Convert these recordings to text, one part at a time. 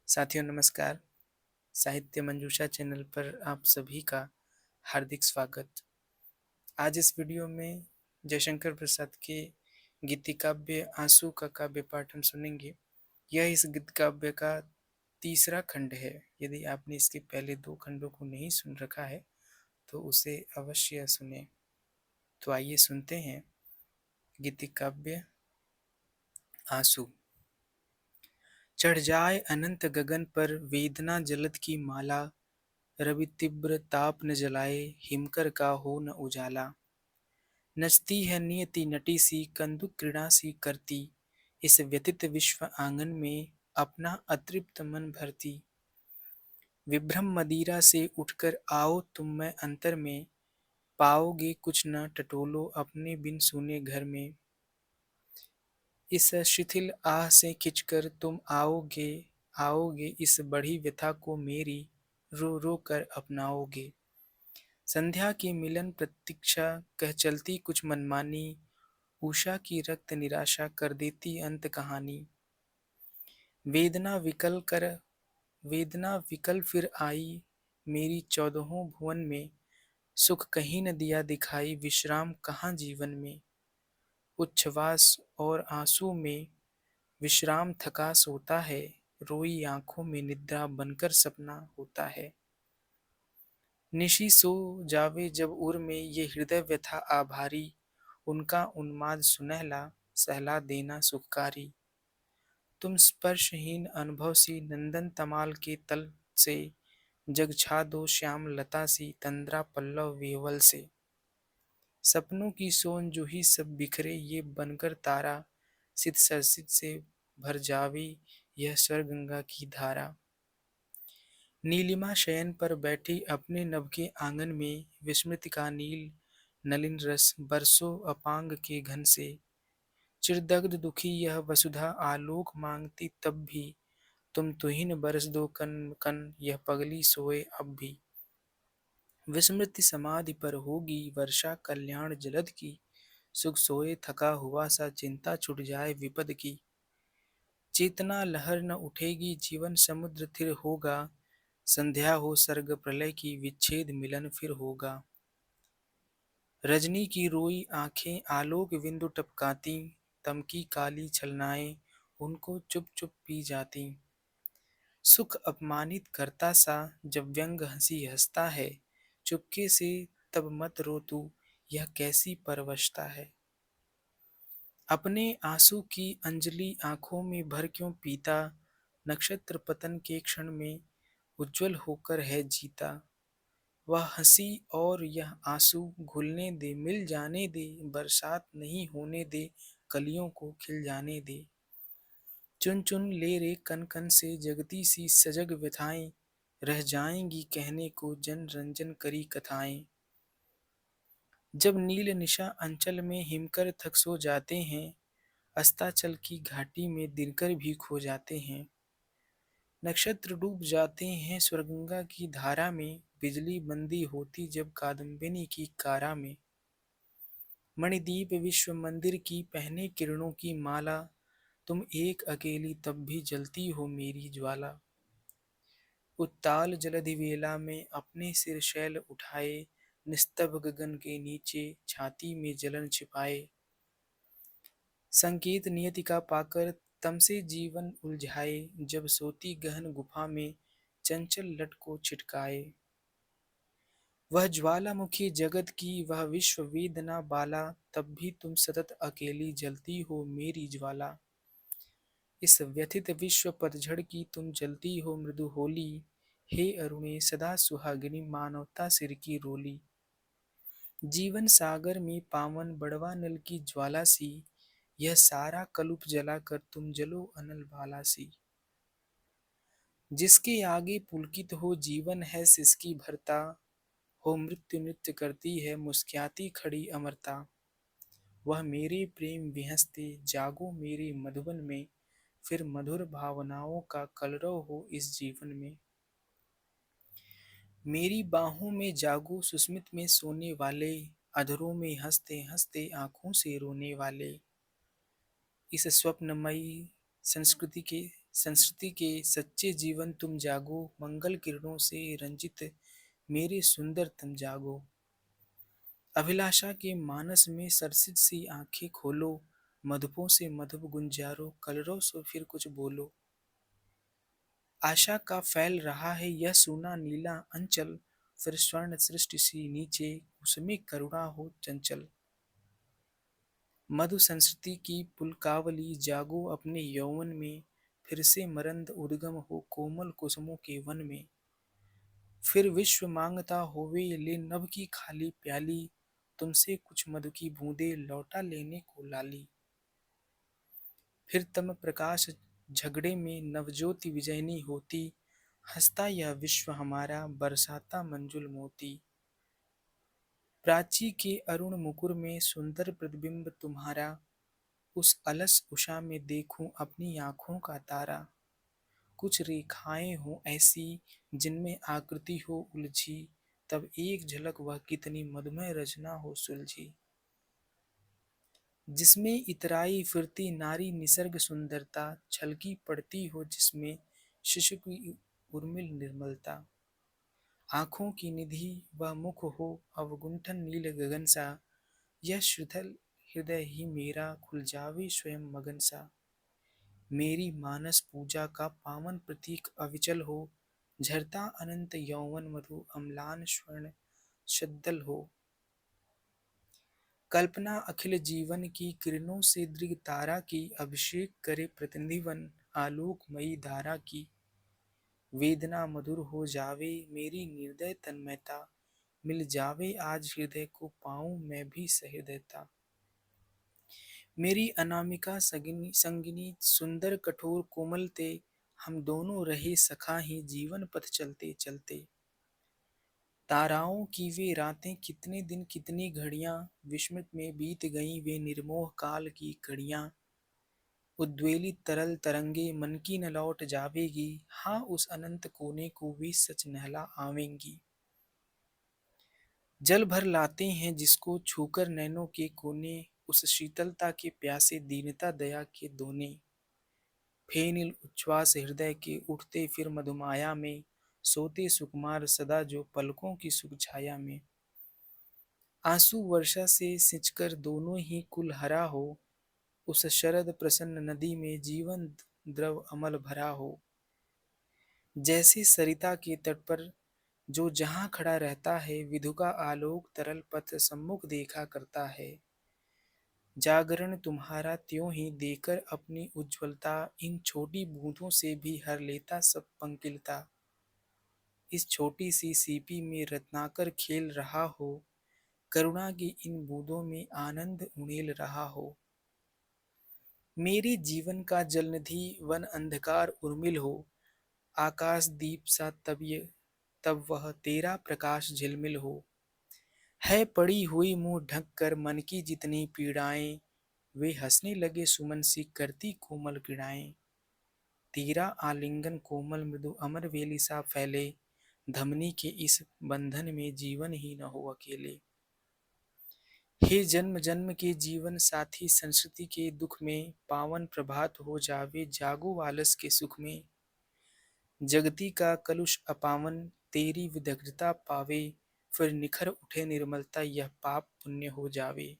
साथियों नमस्कार। साहित्य मंजूषा चैनल पर आप सभी का हार्दिक स्वागत। आज इस वीडियो में जयशंकर प्रसाद के गीति काव्य आंसू का काव्य पाठ हम सुनेंगे। यह इस गीत काव्य का तीसरा खंड है। यदि आपने इसके पहले 2 खंडों को नहीं सुन रखा है तो उसे अवश्य सुनें। तो आइए सुनते हैं गीति काव्य आंसू। चढ़ जाए अनंत गगन पर वेदना जलद की माला, रवि तीव्र ताप न जलाए हिमकर का हो न उजाला। नचती है नियति नटी सी कंदुक क्रीड़ा सी करती, इस व्यथित विश्व आंगन में अपना अतृप्त मन भरती। विभ्रम मदिरा से उठकर आओ तुम मैं अंतर में, पाओगे कुछ न टटोलो अपने बिन सुने घर में। इस शिथिल आह से खिंचकर तुम आओगे, आओगे इस बड़ी व्यथा को मेरी रो रो कर अपनाओगे। संध्या की मिलन प्रतीक्षा कह चलती कुछ मनमानी, उषा की रक्त निराशा कर देती अंत कहानी। वेदना विकल कर वेदना विकल फिर आई मेरी चौदहों भुवन में, सुख कहीं न दिया दिखाई विश्राम कहाँ जीवन में। उच्छ्वास और आंसू में विश्राम थका सोता है, रोई आंखों में निद्रा बनकर सपना होता है। निशी सो जावे जब उर में ये हृदय व्यथा आभारी, उनका उन्माद सुनहला सहला देना सुखकारी। तुम स्पर्शहीन अनुभव सी नंदन तमाल के तल से, जग छा दो श्याम लता सी तंद्रा पल्लव विह्वल से। सपनों की सोन जूही सब बिखरे ये बनकर तारा, सित सरसित से भर जावे यह स्वर गंगा की धारा। नीलिमा शयन पर बैठी अपने नभ के आंगन में, विस्मृति का नील नलिन रस बरसों अपांग के घन से। चिरदग्ध दुखी यह वसुधा आलोक मांगती तब भी, तुम तुहिन बरस दो कन कन यह पगली सोए अब भी। विस्मृति समाधि पर होगी वर्षा कल्याण जलद की, सुख सोए थका हुआ सा चिंता छुट जाए विपद की। चेतना लहर न उठेगी जीवन समुद्र थिर होगा, संध्या हो सर्ग प्रलय की विच्छेद मिलन फिर होगा। रजनी की रोई आंखें आलोक बिंदु टपकाती, तम की काली छलनाएं उनको चुप चुप पी जाती। सुख अपमानित करता सा जब व्यंग हंसी हंसता है, चुपके से तब मत रो तू यह कैसी परवशता है। अपने आंसू की अंजलि आंखों में भर क्यों पीता, नक्षत्र पतन के क्षण में उज्जवल होकर है जीता। वह हंसी और यह आंसू घुलने दे मिल जाने दे, बरसात नहीं होने दे कलियों को खिल जाने दे। चुन चुन ले रे कन कन से जगती सी सजग व्यथाएं, रह जाएंगी कहने को जन रंजन करी कथाएं। जब नील निशा अंचल में हिमकर थक सो जाते हैं, अस्ताचल की घाटी में दिनकर भी खो जाते हैं। नक्षत्र डूब जाते हैं स्वर्गगंगा की धारा में, बिजली बंदी होती जब कादम्बिनी की कारा में। मणिदीप विश्व मंदिर की पहने किरणों की माला, तुम एक अकेली तब भी जलती हो मेरी ज्वाला। उत्ताल जलधि वेला में अपने सिर शैल उठाए, निस्तभ गगन के नीचे छाती में जलन छिपाए। संकेत नियति का पाकर तम से जीवन उलझाए, जब सोती गहन गुफा में चंचल लट को छिटकाए। वह ज्वालामुखी जगत की वह विश्व वेदना बाला, तब भी तुम सतत अकेली जलती हो मेरी ज्वाला। इस व्यथित विश्व पतझड़ की तुम जलती हो मृदु होली, हे अरुणे सदा सुहागिनी मानवता सिर की रोली। जीवन सागर में पावन बड़वा नल की ज्वाला सी, यह सारा कलुप जलाकर तुम जलो अनल भाला सी। जिसके आगे पुलकित हो जीवन है सिसकी भरता, हो मृत्यु नृत्य करती है मुस्कुराती खड़ी अमरता। वह मेरे प्रेम विहसते जागो मेरे मधुबन में, फिर मधुर भावनाओं का कलरव हो इस जीवन में। मेरी बाहों में जागो सुस्मित में सोने वाले, अधरों में हंसते हंसते आंखों से रोने वाले। इस स्वप्नमयी संस्कृति के संस्कृति के सच्चे जीवन तुम जागो, मंगल किरणों से रंजित मेरे सुंदर तुम जागो। अभिलाषा के मानस में सरसित सी आंखें खोलो, मधुपों से मधुप गुंजारो, कलरव सो फिर कुछ बोलो। आशा का फैल रहा है यह सूना नीला अंचल, फिर स्वर्ण सृष्टि सी नीचे, उसमें करुणा हो चंचल। मधु संस्कृति की पुलकावली जागो अपने यौवन में, फिर से मरंद उद्गम हो कोमल कुसुमों के वन में। फिर विश्व मांगता होवे ले नभ की खाली प्याली, तुमसे कुछ मधु की बूंदे लौटा लेने को लाली। फिर तम प्रकाश झगड़े में नवज्योति विजयनी होती, हंसता यह विश्व हमारा बरसाता मंजुल मोती। प्राची के अरुण मुकुर में सुंदर प्रतिबिंब तुम्हारा, उस अलस उषा में देखूं अपनी आंखों का तारा। कुछ रेखाएं हो ऐसी जिनमें आकृति हो उलझी, तब एक झलक वह कितनी मधुमय रचना हो सुलझी। जिसमें इतराई फिरती नारी निसर्ग सुंदरता, छलकी पड़ती हो जिसमें शिशु की उर्मिल निर्मलता। आँखों की निधि वह मुख हो अवगुंठन नील गगन सा, यह शुद्धल हृदय ही मेरा खुल जावे स्वयं मगन सा। मेरी मानस पूजा का पावन प्रतीक अविचल हो, झरता अनंत यौवन मधु अम्लान स्वर्ण शद्दल हो। कल्पना अखिल जीवन की किरणों से दृग तारा की, अभिषेक करे प्रतिनिधिवन आलोकमयी धारा की। वेदना मधुर हो जावे मेरी निर्दय तन्मयता, मिल जावे आज हृदय को पाऊं मैं भी सहृदयता। मेरी अनामिका सगिनी संगिनी सुंदर कठोर कोमल ते, हम दोनों रहे सखा ही जीवन पथ चलते चलते। ताराओं की वे रातें कितने दिन कितनी घड़ियां, विस्मृत में बीत गईं वे निर्मोह काल की कड़ियां। उद्वेलित तरल तरंगे मन की न लौट जावेगी, हाँ उस अनंत कोने को वे सच नहला आवेंगी। जल भर लाते हैं जिसको छूकर नैनों के कोने, उस शीतलता के प्यासे दीनता दया के दोने। फेनिल उच्छ्वास हृदय के उठते फिर मधुमाया में, सोते सुकुमार सदा जो पलकों की सुख छाया में। आंसू वर्षा से सिंचकर दोनों ही कुल हरा हो, उस शरद प्रसन्न नदी में जीवन द्रव अमल भरा हो। जैसे सरिता के तट पर जो जहाँ खड़ा रहता है, विधु का आलोक तरल पथ सम्मुख देखा करता है। जागरण तुम्हारा त्यों ही देकर अपनी उज्ज्वलता, इन छोटी बूंदों से भी हर लेता सब पंकिलता। इस छोटी सी सीपी में रत्नाकर खेल रहा हो, करुणा की इन बूंदों में आनंद उड़ेल रहा हो। मेरे जीवन का जलनिधि वन अंधकार उर्मिल हो, आकाश दीप सा तब वह तेरा प्रकाश झिलमिल हो। है पड़ी हुई मुंह ढक कर मन की जितनी पीड़ाएं, वे हंसने लगे सुमन सी करती कोमल क्रीड़ाएं। तेरा आलिंगन कोमल मृदु अमर वेली सा फैले, धमनी के इस बंधन में जीवन ही न हो अकेले। हे जन्म जन्म के जीवन साथी संस्कृति के दुख में, पावन प्रभात हो जावे जागो आलस के सुख में। जगती का कलुष अपावन तेरी विदग्धता पावे, फिर निखर उठे निर्मलता यह पाप पुण्य हो जावे।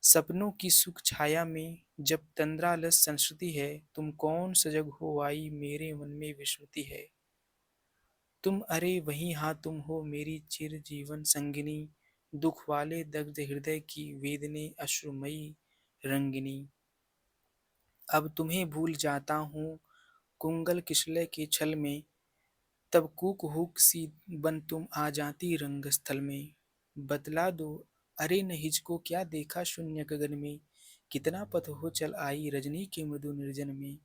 सपनों की सुख छाया में जब तंद्रालस संस्कृति है, तुम कौन सजग हो आई मेरे मन में विस्मृति है। तुम अरे वही हाँ तुम हो मेरी चिर जीवन संगिनी, दुख वाले दग्ध हृदय की वेदने अश्रुमयी रंगिनी। अब तुम्हें भूल जाता हूँ कुंगल किशलय के छल में, तब कूक हुक सी बन तुम आ जाती रंगस्थल में। बतला दो अरे न हिचको क्या देखा शून्य गगन में, कितना पथ हो चल आई रजनी के मृदु निर्जन में।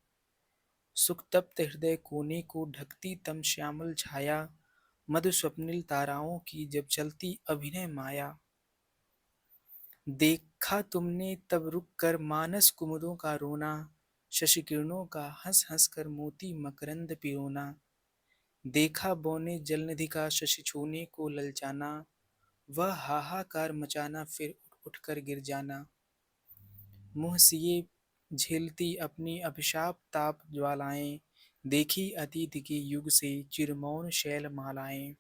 सुख तप्त हृदय कोने को ढकती तम श्यामल छाया, मधु स्वप्निल ताराओं की जब चलती अभिनय माया। देखा तुमने तब रुक कर मानस कुमुदों का रोना, शशि किरणों का हंस हंस कर मोती मकरंद पिरोना। देखा बौने जलनिधि का शशि छूने को ललचाना, वह हाहाकार मचाना फिर उठ उठ कर गिर जाना। मुँह सिए झेलती अपनी अभिशाप ताप ज्वालाएं, देखी अतीत के युग से चिरमौन शैल मालाएं,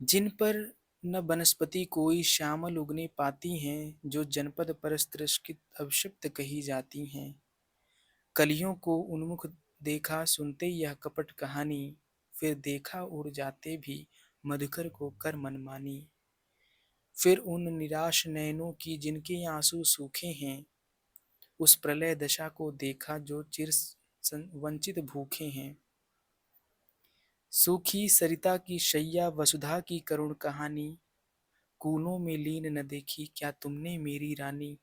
जिन पर न बनस्पति कोई श्यामल उगने पाती हैं, जो जनपद परस्त्रिष्कित अभिषिप्त कही जाती हैं। कलियों को उन्मुख देखा सुनते यह कपट कहानी, फिर देखा उड़ जाते भी मधुकर को कर मनमानी। फिर उन निराश नयनों की जिनके आंसू सूखे हैं, उस प्रलय दशा को देखा जो वंचित भूखे हैं। सूखी सरिता की शैया वसुधा की करुण कहानी, कूलों में लीन न देखी क्या तुमने मेरी रानी।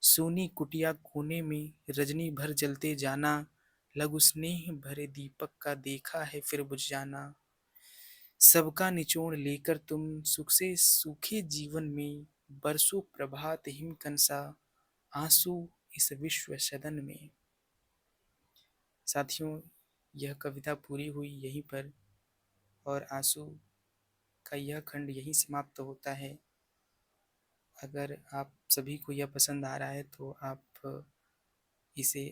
सूनी कुटिया कोने में रजनी भर जलते जाना, लघु स्नेह भरे दीपक का देखा है फिर बुझ जाना। सबका निचोड़ लेकर तुम सुख से सूखे जीवन में, बरसों प्रभात हिमकंसा आंसू इस विश्व सदन में। साथियों, यह कविता पूरी हुई यहीं पर और आंसू का यह खंड यहीं समाप्त होता है। अगर आप सभी को यह पसंद आ रहा है तो आप इसे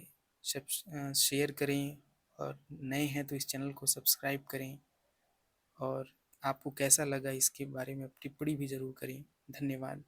शेयर करें और नए हैं तो इस चैनल को सब्सक्राइब करें और आपको कैसा लगा इसके बारे में टिप्पणी भी ज़रूर करें। धन्यवाद।